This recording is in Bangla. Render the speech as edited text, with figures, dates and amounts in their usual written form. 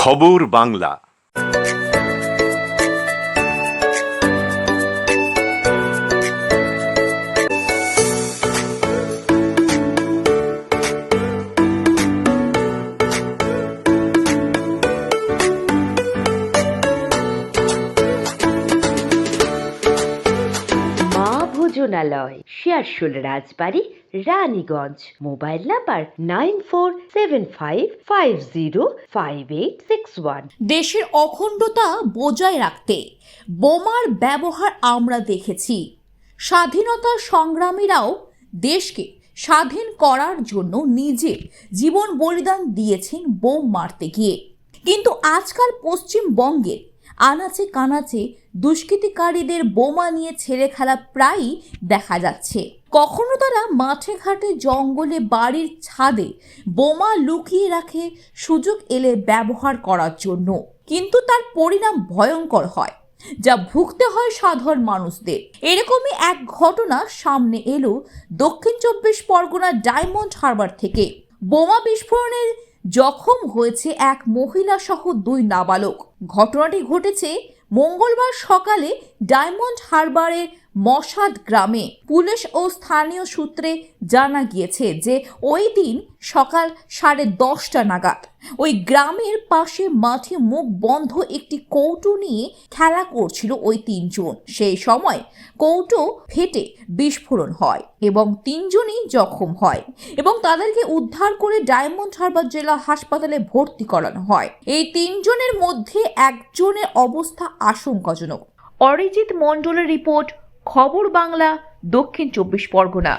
খবর বাংলা। ভোজনালয়, শেয়ারশোল রাজবাড়ি, রানীগঞ্জ। Mobile number 9475505861। দেশের অখণ্ডতা বজায় রাখতে বোমার ব্যবহার আমরা দেখেছি। স্বাধীনতা সংগ্রামীরাও দেশকে স্বাধীন করার জন্য নিজের জীবন বলিদান দিয়েছেন বোম মারতে গিয়ে। কিন্তু আজকাল পশ্চিমবঙ্গের আনাচে কানাচে দুষ্কৃতিকারীদের বোমা নিয়ে ছেড়ে খেলা প্রায়ই দেখা যাচ্ছে। কখনো তারা মাঠে ঘাটে জঙ্গলে বাড়ির ছাদে বোমা লুকিয়ে রাখে সুযোগ এলে ব্যবহার করার জন্য, কিন্তু তার পরিণাম ভয়ঙ্কর হয়, যা ভুগতে হয় সাধারণ মানুষদের। এরকমই এক ঘটনা সামনে এলো দক্ষিণ 24 পরগনার ডায়মন্ড হারবার থেকে। বোমা বিস্ফোরণের জখম হয়েছে এক মহিলা সহ 2 নাবালক। ঘটনাটি ঘটেছে মঙ্গলবার সকালে ডায়মন্ড হারবারের মশাদ গ্রামে। পুলিশ ও স্থানীয় সূত্রে জানা গিয়েছে যে ওই দিন সকাল 10:30 নাগাদ ওই গ্রামের পাশে মাঠে মুখ বন্ধ একটি কৌটো নিয়ে খেলা করছিল ওই 3 জন। সেই সময় কৌটো ফেটে বিস্ফোরণ হয় এবং 3 জনই জখম হয় এবং তাদেরকে উদ্ধার করে ডায়মন্ড হারবার জেলা হাসপাতালে ভর্তি করানো হয়। এই 3 জনের মধ্যে একজনের অবস্থা আশঙ্কাজনক। অরিজিৎ মণ্ডলের রিপোর্ট, খবর বাংলা, দক্ষিণ 24 পরগনা।